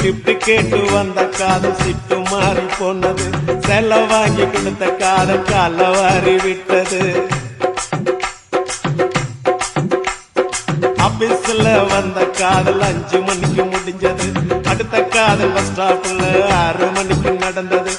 Gift கேட்டு வந்த காதல் சிட்டு மாறி போனது. செல்ல வாங்கி கொடுத்த காதல் கால வாரி விட்டது. ஆபீஸ்ல வந்த காதல் 5 மணிக்கு முடிஞ்சது. அடுத்த காதல் பஸ் ஸ்டாப்ல 6 மணிக்கு நடந்தது.